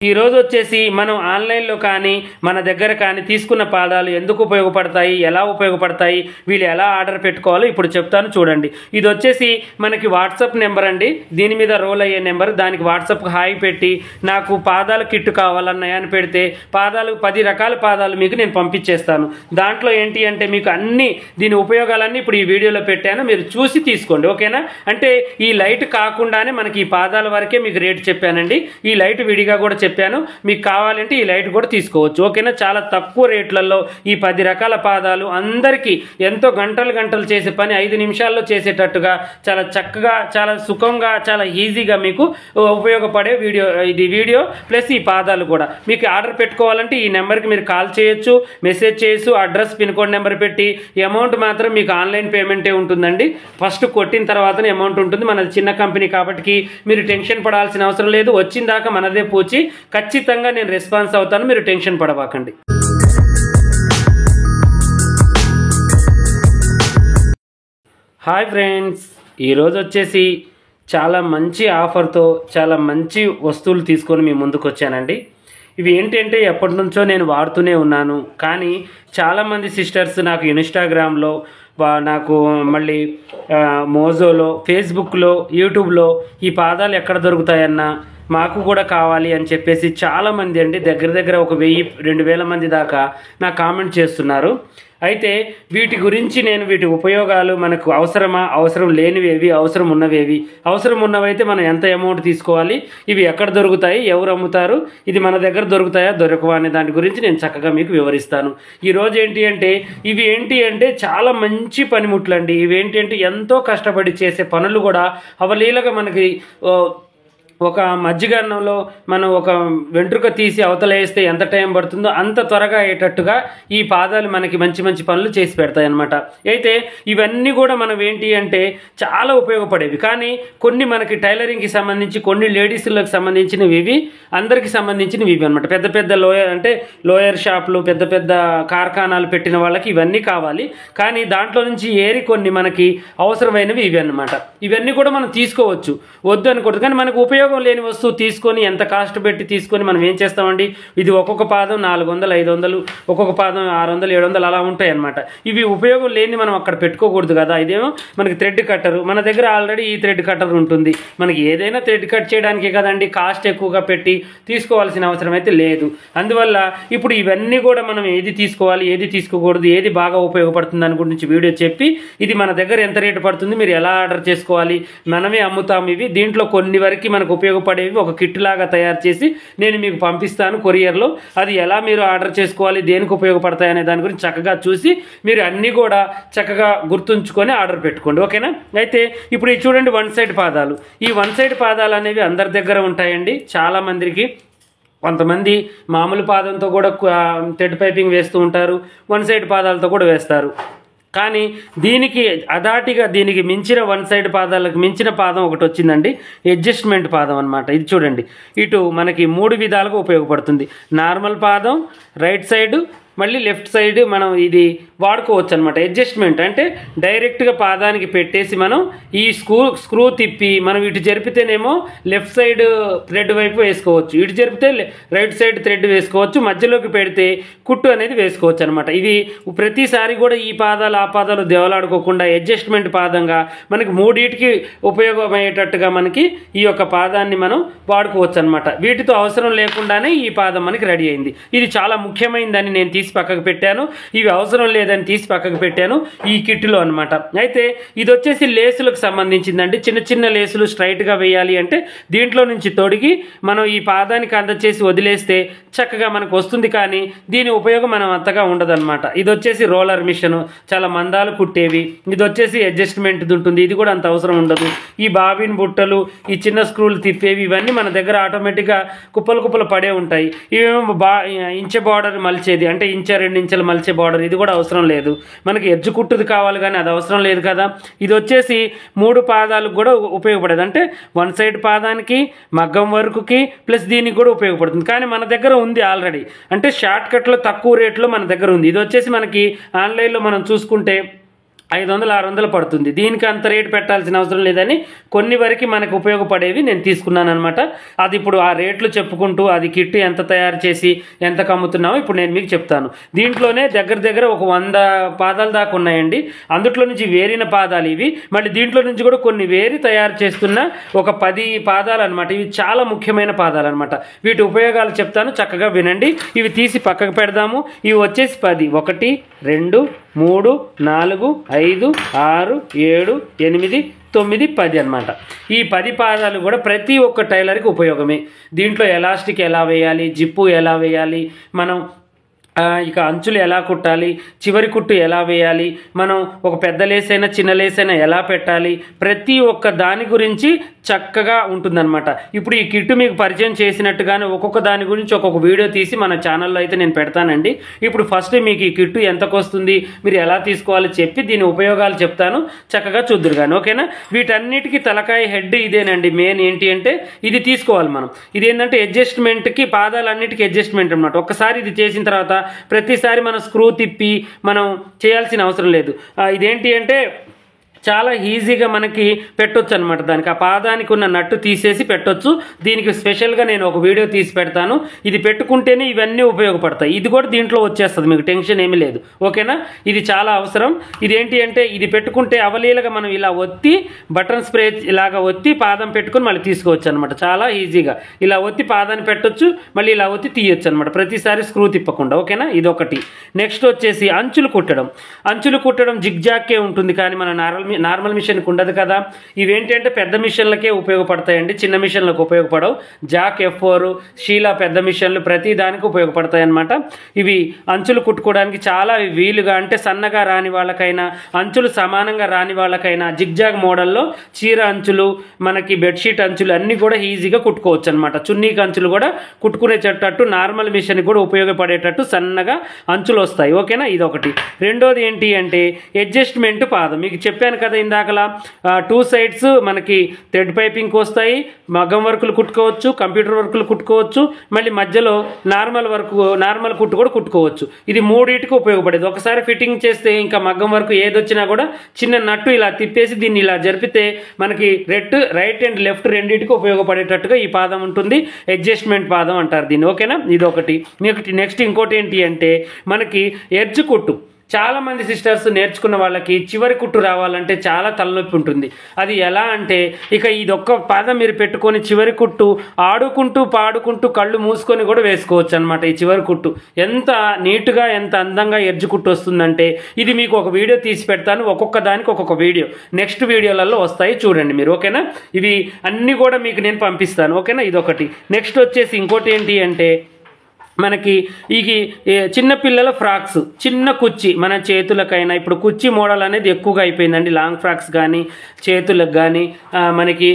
ఈరోజు వచ్చేసి మనం ఆన్లైన్లో కానీ మన దగ్గర కానీ తీసుకున్న పాదాలు ఎందుకు ఉపయోగపడతాయి, ఎలా ఉపయోగపడతాయి, వీళ్ళు ఎలా ఆర్డర్ పెట్టుకోవాలో ఇప్పుడు చెప్తాను చూడండి. ఇది వచ్చేసి మనకి వాట్సాప్ నెంబర్ అండి. దీని మీద రోల్ అయ్యే నెంబర్. దానికి వాట్సాప్కి హాయ్ పెట్టి నాకు పాదాల కిట్ కావాలన్నాయి అని పెడితే 10 రకాల పాదాలు మీకు నేను పంపించేస్తాను. దాంట్లో ఏంటి అంటే మీకు అన్ని దీని ఉపయోగాలన్నీ ఇప్పుడు ఈ వీడియోలో పెట్టాను, మీరు చూసి తీసుకోండి. ఓకేనా? అంటే ఈ లైట్ కాకుండానే మనకి ఈ పాదాల వరకే మీకు రేటు చెప్పానండి. ఈ లైట్ విడిగా కూడా చెప్పాను. మీకు కావాలంటే ఈ లైట్ కూడా తీసుకోవచ్చు. ఓకేనా? చాలా తక్కువ రేట్లలో ఈ 10 రకాల పాదాలు అందరికీ ఎంతో గంటలు చేసే పని 5 నిమిషాల్లో చేసేటట్టుగా చాలా చక్కగా, చాలా సుఖంగా, చాలా ఈజీగా మీకు ఉపయోగపడే వీడియో ప్లస్ ఈ పాదాలు కూడా. మీకు ఆర్డర్ పెట్టుకోవాలంటే ఈ నెంబర్కి మీరు కాల్ చేయొచ్చు, మెసేజ్ చేయొచ్చు, అడ్రస్ పిన్ కోడ్ నెంబర్ పెట్టి అమౌంట్ మాత్రం మీకు ఆన్లైన్ పేమెంటే ఉంటుందండి. ఫస్ట్ కొట్టిన తర్వాతనే అమౌంట్ ఉంటుంది. మనది చిన్న కంపెనీ కాబట్టి మీరు టెన్షన్ పడాల్సిన అవసరం లేదు. వచ్చిన దాకా మనదే పూచి ఖచ్చితంగా నేను రెస్పాన్స్ అవుతాను, మీరు టెన్షన్ పడవాకండి. హాయ్ ఫ్రెండ్స్, ఈరోజు వచ్చేసి చాలా మంచి ఆఫర్తో చాలా మంచి వస్తువులు తీసుకొని మీ ముందుకు వచ్చానండి. ఇవి ఏంటంటే ఎప్పటి నుంచో నేను వాడుతూనే ఉన్నాను, కానీ చాలామంది సిస్టర్స్ నాకు ఇన్స్టాగ్రామ్లో, నాకు మళ్ళీ మోజోలో, ఫేస్బుక్లో, యూట్యూబ్లో ఈ పాదాలు ఎక్కడ దొరుకుతాయన్నా మాకు కూడా కావాలి అని చెప్పేసి చాలామంది అండి, దగ్గర ఒక 1000-2000 మంది దాకా నాకు కామెంట్ చేస్తున్నారు. అయితే వీటి గురించి నేను వీటి ఉపయోగాలు, మనకు అవసరమా, అవసరం లేనివేవి, అవసరం ఉన్నవేవి, అవసరం ఉన్నవైతే మనం ఎంత అమౌంట్ తీసుకోవాలి, ఇవి ఎక్కడ దొరుకుతాయి, ఎవరు అమ్ముతారు, ఇది మన దగ్గర దొరుకుతాయా దొరకవా అనే దాని గురించి నేను చక్కగా మీకు వివరిస్తాను. ఈరోజు ఇవి ఏంటి అంటే చాలా మంచి పనిముట్లు అండి. ఇవేంటి అంటే ఎంతో కష్టపడి చేసే పనులు కూడా అవలీలగా మనకి ఒక మజ్జిగన్నంలో మనం ఒక వెంట్రుక తీసి అవతల వేస్తే ఎంత టైం పడుతుందో అంత త్వరగా అయ్యేటట్టుగా ఈ పాదాలు మనకి మంచి పనులు చేసి పెడతాయి అన్నమాట. అయితే ఇవన్నీ కూడా మనం ఏంటి అంటే చాలా ఉపయోగపడేవి, కానీ కొన్ని మనకి టైలరింగ్కి సంబంధించి, కొన్ని లేడీస్లకు సంబంధించినవి, ఇవి అందరికి సంబంధించినవి ఇవి అనమాట. పెద్ద లోయర్ షాపులు, పెద్ద కార్ఖానాలు పెట్టిన వాళ్ళకి ఇవన్నీ కావాలి, కానీ దాంట్లో నుంచి ఏరి కొన్ని మనకి అవసరమైనవి ఇవి అన్నమాట. ఇవన్నీ కూడా మనం తీసుకోవచ్చు, వద్దు అనుకోవద్దు, కానీ మనకు ఉపయోగం లేని వస్తువు తీసుకొని ఎంత కాస్ట్ పెట్టి తీసుకొని మనం ఏం చేస్తామండి, ఇది ఒక్కొక్క పాదం 400-500, ఒక్కొక్క పాదం 600-700 అలా ఉంటాయి అన్నమాట. ఇవి ఉపయోగం లేని మనం అక్కడ పెట్టుకోకూడదు కదా. ఇదేమో మనకి థ్రెడ్ కట్టరు, మన దగ్గర ఆల్రెడీ ఈ థ్రెడ్ కట్టర్ ఉంటుంది. మనకి ఏదైనా థ్రెడ్ కట్ చేయడానికే కదండి, కాస్ట్ ఎక్కువగా పెట్టి తీసుకోవాల్సిన అవసరం అయితే లేదు. అందువల్ల ఇప్పుడు ఇవన్నీ కూడా మనం ఏది తీసుకోవాలి, ఏది తీసుకోకూడదు, ఏది బాగా ఉపయోగపడుతుంది దాని గురించి వీడియో చెప్పి, ఇది మన దగ్గర ఎంత రేటు పడుతుంది, మీరు ఎలా ఆర్డర్ చేసుకోవాలి, మనమే అమ్ముతాం ఇవి, దీంట్లో కొన్ని వరకు మనకు ఉపయోగపడేవి ఒక కిట్ లాగా తయారు చేసి నేను మీకు పంపిస్తాను కొరియర్లో. అది ఎలా మీరు ఆర్డర్ చేసుకోవాలి, దేనికి ఉపయోగపడతాయి అనే దాని గురించి చక్కగా చూసి మీరు అన్నీ కూడా చక్కగా గుర్తుంచుకొని ఆర్డర్ పెట్టుకోండి. ఓకేనా? అయితే ఇప్పుడు ఇది చూడండి, 1 సైడ్ పాదాలు. ఈ 1 సైడ్ పాదాలు అనేవి అందరి దగ్గర ఉంటాయండి. చాలా మందికి, కొంతమంది మామూలు పాదంతో కూడా థ్రెడ్ పైపింగ్ వేస్తూ ఉంటారు, 1 సైడ్ పాదాలతో కూడా వేస్తారు. కానీ దీనికి మించిన 1 సైడ్ పాదాలకు మించిన పాదం ఒకటి వచ్చిందండి, అడ్జస్ట్మెంట్ పాదం అనమాట. ఇది చూడండి, ఇటు మనకి 3 విధాలుగా ఉపయోగపడుతుంది. నార్మల్ పాదం, రైట్ సైడ్, మళ్ళీ లెఫ్ట్ సైడ్ మనం ఇది వాడుకోవచ్చు అనమాట. అడ్జస్ట్మెంట్ అంటే డైరెక్ట్గా పాదానికి పెట్టేసి మనం ఈ స్క్రూ తిప్పి మనం ఇటు జరిపితేనేమో లెఫ్ట్ సైడ్ థ్రెడ్ వైపు వేసుకోవచ్చు, ఇటు జరిపితే రైట్ సైడ్ థ్రెడ్ వేసుకోవచ్చు, మధ్యలోకి పెడితే కుట్టు అనేది వేసుకోవచ్చు అనమాట. ఇది ప్రతిసారి కూడా ఈ పాదాలు ఆ పాదాలు దేవలాడుకోకుండా అడ్జస్ట్మెంట్ పాదంగా మనకి 3టికి ఉపయోగమయ్యేటట్టుగా మనకి ఈ యొక్క పాదాన్ని మనం వాడుకోవచ్చు అనమాట. వీటితో అవసరం లేకుండానే ఈ పాదం మనకి రెడీ అయింది. ఇది చాలా ముఖ్యమైనదని నేను తీసి పక్కకు పెట్టాను, ఇవి అవసరం లేదని తీసి పక్కకు పెట్టాను ఈ కిట్లో అనమాట. అయితే ఇది వచ్చేసి లేసులకు సంబంధించిందండి. చిన్న లేసులు స్ట్రైట్గా వేయాలి అంటే దీంట్లో నుంచి తొడిగి మనం ఈ పాదానికి అందచేసి వదిలేస్తే చక్కగా మనకు వస్తుంది, కానీ దీని ఉపయోగం మనం అంతగా ఉండదన్నమాట. ఇది వచ్చేసి రోలర్ మిషన్, చాలా మందాలు కుట్టేవి. ఇది వచ్చేసి అడ్జస్ట్మెంట్ ఉంటుంది, ఇది కూడా అంత అవసరం ఉండదు. ఈ బాబిన్ బుట్టలు, ఈ చిన్న స్క్రూలు తిప్పేవి, ఇవన్నీ మన దగ్గర ఆటోమేటిక్గా కుప్పలు పడే ఉంటాయి. ఇవేమో ఇంచ బార్డర్ మలిచేది, అంటే 1-2 ఇంచులు మలిచే బార్డర్, ఇది కూడా అవసరం లేదు. మనకి ఎడ్జ్ కుట్టుది కావాలి, కానీ అది అవసరం లేదు కదా. ఇది వచ్చేసి 3 పాదాలకు కూడా ఉపయోగపడేది, అంటే 1 సైడ్ పాదానికి, మగ్గం వర్క్కి ప్లస్ దీనికి కూడా ఉపయోగపడుతుంది. కానీ మన దగ్గర ఉంది ఆల్రెడీ, అంటే షార్ట్ కట్లో తక్కువ రేట్లో మన దగ్గర ఉంది. ఇది వచ్చేసి మనకి ఆన్లైన్లో మనం చూసుకుంటే 500, 600 పడుతుంది. దీనికి అంత రేటు పెట్టాల్సిన అవసరం లేదని కొన్ని వరకు మనకు ఉపయోగపడేవి నేను తీసుకున్నాను అనమాట. అది ఇప్పుడు ఆ రేట్లు చెప్పుకుంటూ అది కిట్ ఎంత తయారు చేసి ఎంత కమ్ముతున్నామో ఇప్పుడు నేను మీకు చెప్తాను. దీంట్లోనే దగ్గర ఒక 100 పాదాల దాకా ఉన్నాయండి. అందులో నుంచి వేరిన పాదాలు ఇవి. మళ్ళీ దీంట్లో నుంచి కూడా కొన్ని వేరి తయారు చేస్తున్న ఒక 10 పాదాలు అనమాట. ఇవి చాలా ముఖ్యమైన పాదాలు అనమాట. వీటి ఉపయోగాలు చెప్తాను, చక్కగా వినండి. ఇవి తీసి పక్కకు పెడదాము. ఇవి వచ్చేసి 10, 1, 2, 3, 4, 5, 6, 7, 8, 9, 10 అనమాట. ఈ 10 పాదాలు కూడా ప్రతి ఒక్క టైలర్కి ఉపయోగమే. దీంట్లో ఎలాస్టిక్ ఎలా వేయాలి, జిప్పు ఎలా వేయాలి, మనం ఇక అంచులు ఎలా కుట్టాలి, చివరి కుట్టు ఎలా వేయాలి, మనం ఒక పెద్ద లేసైనా చిన్న లేసైనా ఎలా పెట్టాలి, ప్రతి ఒక్క దాని గురించి చక్కగా ఉంటుందన్నమాట. ఇప్పుడు ఈ కిట్టు మీకు పరిచయం చేసినట్టుగానే ఒక్కొక్క దాని గురించి ఒక్కొక్క వీడియో తీసి మన ఛానల్లో అయితే నేను పెడతానండి. ఇప్పుడు ఫస్ట్ మీకు ఈ కిట్టు ఎంతకు వస్తుంది, మీరు ఎలా తీసుకోవాలో చెప్పి దీని ఉపయోగాలు చెప్తాను, చక్కగా చూద్దురు కానీ, ఓకేనా. వీటన్నిటికీ తలకాయ హెడ్ ఇదేనండి. మెయిన్ ఏంటి అంటే ఇది తీసుకోవాలి మనం. ఇదేంటంటే అడ్జస్ట్మెంట్కి, పాదాలన్నిటికీ అడ్జస్ట్మెంట్ అనమాట. ఒక్కసారి ఇది చేసిన తర్వాత ప్రతిసారి మనం స్క్రూ తిప్పి మనం చేయాల్సిన అవసరం లేదు. ఇదేంటి అంటే చాలా ఈజీగా మనకి పెట్టొచ్చు అనమాట. దానికి ఆ పాదానికి ఉన్న నట్టు తీసేసి పెట్టొచ్చు. దీనికి స్పెషల్గా నేను ఒక వీడియో తీసి పెడతాను. ఇది పెట్టుకుంటేనే ఇవన్నీ ఉపయోగపడతాయి. ఇది కూడా దీంట్లో వచ్చేస్తుంది, మీకు టెన్షన్ ఏమీ లేదు, ఓకేనా. ఇది చాలా అవసరం. ఇదేంటి అంటే ఇది పెట్టుకుంటే అవలీలగా మనం ఇలా ఒత్తి బటన్ స్ప్రే ఇలాగా ఒత్తి పాదం పెట్టుకుని మళ్ళీ తీసుకోవచ్చు అనమాట. చాలా ఈజీగా ఇలా ఒత్తి పాదాన్ని పెట్టొచ్చు, మళ్ళీ ఇలా ఒత్తి తీయొచ్చు అనమాట, ప్రతిసారి స్క్రూ తిప్పకుండా, ఓకేనా. ఇదొకటి. నెక్స్ట్ వచ్చేసి అంచులు కుట్టడం జిగ్జాగ్కే ఉంటుంది, కానీ మన నార్మల్ మిషన్కి ఉండదు కదా. ఇవేంటంటే పెద్ద మిషన్లకే ఉపయోగపడతాయండి, చిన్న మిషన్లకు ఉపయోగపడవు. జాక్ F4, షీలా పెద్ద మిషన్లు ప్రతి దానికి ఉపయోగపడతాయి అన్నమాట. ఇవి అంచులు కుట్టుకోవడానికి చాలా వీలుగా, అంటే సన్నగా రాని వాళ్ళకైనా, అంచులు సమానంగా రాని వాళ్ళకైనా జిగ్జాగ్ మోడల్లో చీర అంచులు, మనకి బెడ్షీట్ అంచులు అన్నీ కూడా ఈజీగా కుట్టుకోవచ్చు అనమాట. చున్నీకి అంచులు కూడా కుట్టుకునేటట్టు నార్మల్ మిషన్కి కూడా ఉపయోగపడేటట్టు సన్నగా అంచులు వస్తాయి, ఓకేనా. ఇదొకటి. రెండోది ఏంటి అంటే అడ్జస్ట్మెంట్ పాదం. మీకు చెప్పాను కదా ఇందాకలా, 2 సైడ్స్ మనకి థ్రెడ్ పైపింగ్కి వస్తాయి. మగ్గం వర్కులు కుట్టుకోవచ్చు, కంప్యూటర్ వర్కులు కుట్టుకోవచ్చు, మళ్ళీ మధ్యలో నార్మల్ కుట్టు కూడా కుట్టుకోవచ్చు. ఇది మూడింటికి ఉపయోగపడేది. ఒకసారి ఫిట్టింగ్ చేస్తే ఇంకా మగ్గం వర్క్ ఏదొచ్చినా కూడా చిన్న నట్టు ఇలా తిప్పేసి దీన్ని ఇలా జరిపితే మనకి రైట్ అండ్ లెఫ్ట్ రెండింటికి ఉపయోగపడేటట్టుగా ఈ పాదం ఉంటుంది. అడ్జస్ట్మెంట్ పాదం అంటారు దీన్ని, ఓకేనా. ఇదొకటి. నెక్స్ట్ ఇంకోటి ఏంటి అంటే మనకి ఎడ్జ్ కుట్టు. చాలామంది సిస్టర్స్ నేర్చుకున్న వాళ్ళకి చివరి కుట్టు రావాలంటే చాలా తలనొప్పి ఉంటుంది. అది ఎలా అంటే ఇక ఇదొక్క పాదం మీరు పెట్టుకొని చివరి కుట్టు ఆడుకుంటూ పాడుకుంటూ కళ్ళు మూసుకొని కూడా వేసుకోవచ్చు అనమాట. ఈ చివరి కుట్టు ఎంత నీట్గా, ఎంత అందంగా ఎడ్జ్ కుట్టు వస్తుందంటే ఇది మీకు ఒక వీడియో తీసి పెడతాను. ఒక్కొక్క దానికి ఒక్కొక్క వీడియో నెక్స్ట్ వీడియోలలో వస్తాయి, చూడండి మీరు, ఓకేనా. ఇవి అన్నీ కూడా మీకు నేను పంపిస్తాను, ఓకేనా. ఇదొకటి. నెక్స్ట్ వచ్చేసి ఇంకోటి ఏంటి అంటే మనకి ఈ చిన్నపిల్లల ఫ్రాక్స్, చిన్న కుర్చీ మన చేతులకైనా, ఇప్పుడు కుర్చీ మోడల్ అనేది ఎక్కువగా అయిపోయిందండి. లాంగ్ ఫ్రాక్స్ కానీ, చేతులకు కానీ, మనకి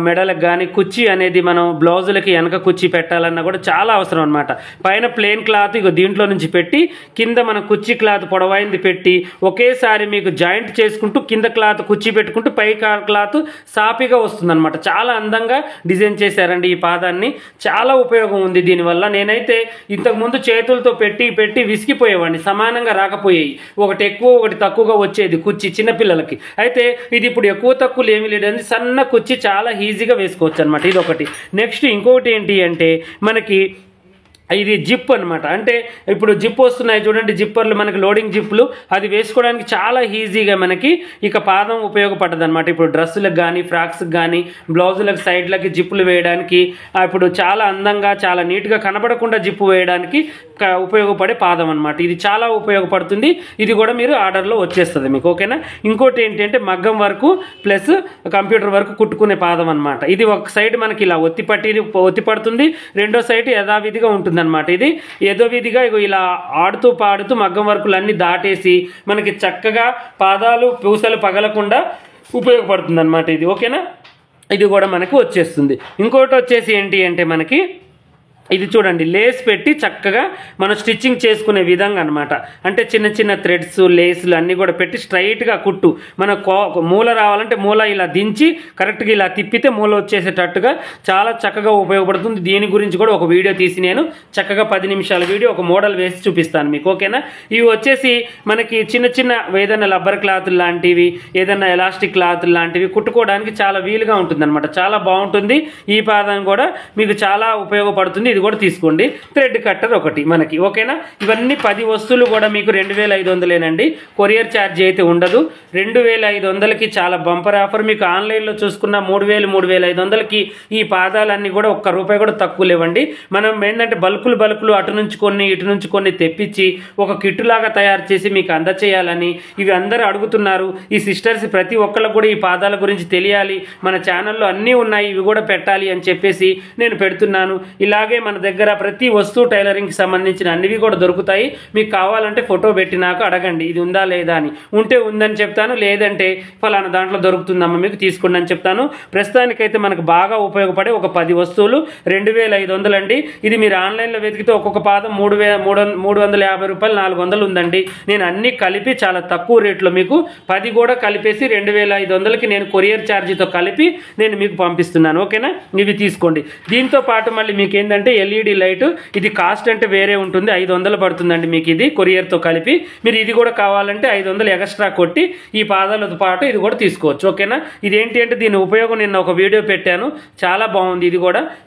మెడలకు కానీ కుర్చీ అనేది మనం బ్లౌజులకి వెనక కుర్చీ పెట్టాలన్నా కూడా చాలా అవసరం అనమాట. పైన ప్లెయిన్ క్లాత్ దీంట్లో నుంచి పెట్టి కింద మన కుర్చీ క్లాత్ పొడవైంది పెట్టి ఒకేసారి మీకు జాయింట్ చేసుకుంటూ కింద క్లాత్ కుర్చీ పెట్టుకుంటూ పై క్లాత్ సాపిగా వస్తుందన్నమాట. చాలా అందంగా డిజైన్ చేశారండి ఈ పాదాన్ని. చాలా ఉపయోగం ఉంది దీనివల్ల. నేనైతే ఇంతకుముందు చేతులతో పెట్టి విసిగిపోయేవాడిని, సమానంగా రాకపోయాయి. ఒకటి ఎక్కువ ఒకటి తక్కువగా వచ్చేది కుర్చీ చిన్నపిల్లలకి. అయితే ఇది ఇప్పుడు ఎక్కువ తక్కువలు ఏమీ లేదండి, సన్న కుర్చీ చాలా ఈజీగా వేసుకోవచ్చు అనమాట. ఇది ఒకటి. నెక్స్ట్ ఇంకొకటి ఏంటి అంటే మనకి ఇది జిప్ అనమాట. అంటే ఇప్పుడు జిప్ వస్తున్నాయి చూడండి, జిప్పర్లు మనకి లోడింగ్ జిప్పులు, అది వేసుకోవడానికి చాలా ఈజీగా మనకి ఇక పాదం ఉపయోగపడ్డది అనమాట. ఇప్పుడు డ్రెస్సులకు కానీ, ఫ్రాక్స్కి కానీ, బ్లౌజులకు సైడ్లకి జిప్పులు వేయడానికి, ఇప్పుడు చాలా అందంగా చాలా నీట్గా కనబడకుండా జిప్పు వేయడానికి ఉపయోగపడే పాదం అనమాట. ఇది చాలా ఉపయోగపడుతుంది. ఇది కూడా మీరు ఆర్డర్లో వచ్చేస్తుంది మీకు, ఓకేనా. ఇంకోటి ఏంటంటే మగ్గం వరకు ప్లస్ కంప్యూటర్ వరకు కుట్టుకునే పాదం అనమాట. ఇది ఒక సైడ్ మనకి ఇలా ఒత్తి పడుతుంది, రెండో సైడ్ యథావిధిగా ఉంటుంది అనమాట. ఇది ఏదో విధిగా ఇలా ఆడుతూ పాడుతూ మగ్గం వర్కులన్నీ దాటేసి మనకి చక్కగా పాదాలు పూసలు పగలకుండా ఉపయోగపడుతుంది అనమాట ఇది, ఓకేనా. ఇది కూడా మనకు వచ్చేస్తుంది. ఇంకోటి వచ్చేసి ఏంటి అంటే మనకి ఇది చూడండి, లేస్ పెట్టి చక్కగా మనం స్టిచ్చింగ్ చేసుకునే విధంగా అనమాట. అంటే చిన్న చిన్న థ్రెడ్స్, లేస్లు అన్నీ కూడా పెట్టి స్ట్రైట్గా కుట్టు. మన మూల రావాలంటే మూల ఇలా దించి కరెక్ట్గా ఇలా తిప్పితే మూల వచ్చేసేటట్టుగా చాలా చక్కగా ఉపయోగపడుతుంది. దీని గురించి కూడా ఒక వీడియో తీసి నేను చక్కగా 10 నిమిషాల వీడియో ఒక మోడల్ వేసి చూపిస్తాను మీకు, ఓకేనా. ఇవి వచ్చేసి మనకి చిన్న చిన్న ఏదైనా రబ్బర్ క్లాత్ లాంటివి, ఏదైనా ఎలాస్టిక్ క్లాత్ లాంటివి కుట్టుకోవడానికి చాలా వీలుగా ఉంటుంది అనమాట. చాలా బాగుంటుంది. ఈ పాదం కూడా మీకు చాలా ఉపయోగపడుతుంది. ఇది కూడా తీసుకోండి. థ్రెడ్ కట్టర్ ఒకటి మనకి, ఓకేనా. ఇవన్నీ 10 వస్తువులు కూడా మీకు 2500 కొరియర్ ఛార్జ్ అయితే ఉండదు. 2500కి చాలా బంపర్ ఆఫర్. మీకు ఆన్లైన్లో చూసుకున్న 3000, 3500కి ఈ పాదాలన్నీ కూడా ₹1 కూడా తక్కువ లేవండి. మనం ఏంటంటే బల్కులు అటు నుంచి కొన్ని ఇటు నుంచి కొన్ని తెప్పించి ఒక కిట్ లాగా తయారు చేసి మీకు అందచేయాలని ఇవి అందరూ అడుగుతున్నారు. ఈ సిస్టర్స్ ప్రతి ఒక్కళ్ళకు కూడా ఈ పాదాల గురించి తెలియాలి, మన ఛానల్లో అన్నీ ఉన్నాయి, ఇవి కూడా పెట్టాలి అని చెప్పేసి నేను పెడుతున్నాను. ఇలాగే మన దగ్గర ప్రతి వస్తువు టైలరింగ్కి సంబంధించిన అన్నివి కూడా దొరుకుతాయి. మీకు కావాలంటే ఫోటో పెట్టి నాకు అడగండి, ఇది ఉందా లేదా అని. ఉంటే ఉందని చెప్తాను, లేదంటే ఫలానా దాంట్లో దొరుకుతుందమ్మా మీకు తీసుకోండి అని చెప్తాను. ప్రస్తుతానికైతే మనకు బాగా ఉపయోగపడే ఒక 10 వస్తువులు 2500 అండి. ఇది మీరు ఆన్లైన్లో వెతికితే ఒక్కొక్క పాదం ₹350, ₹400 ఉందండి. నేను అన్నీ కలిపి చాలా తక్కువ రేట్లో మీకు 10 కూడా కలిపేసి 2500కి నేను కొరియర్ ఛార్జీతో కలిపి నేను మీకు పంపిస్తున్నాను, ఓకేనా. ఇవి తీసుకోండి. దీంతో పాటు మళ్ళీ మీకు ఏంటంటే ఎల్ఈడి లైట్, ఇది కాస్ట్ అంటే వేరే ఉంటుంది, 500 పడుతుందండి మీకు ఇది కొరియర్తో కలిపి. మీరు ఇది కూడా కావాలంటే 500 ఎక్స్ట్రా కొట్టి ఈ పాదాలతో పాటు ఇది కూడా తీసుకోవచ్చు, ఓకేనా. ఇదేంటి అంటే దీని ఉపయోగం నిన్న ఒక వీడియో పెట్టాను, చాలా బాగుంది.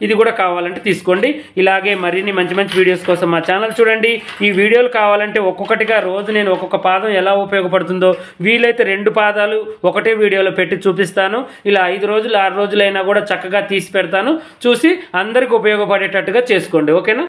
ఇది కూడా కావాలంటే తీసుకోండి. ఇలాగే మరిన్ని మంచి మంచి వీడియోస్ కోసం మా ఛానల్ చూడండి. ఈ వీడియోలు కావాలంటే ఒక్కొక్కటిగా రోజు నేను ఒక్కొక్క పాదం ఎలా ఉపయోగపడుతుందో వీలైతే 2 పాదాలు ఒకటే వీడియోలో పెట్టి చూపిస్తాను. ఇలా 5 రోజులు 6 రోజులైనా కూడా చక్కగా తీసి పెడతాను. చూసి అందరికి ఉపయోగపడేటట్టుగా చేసుకోండి, ఓకేనా.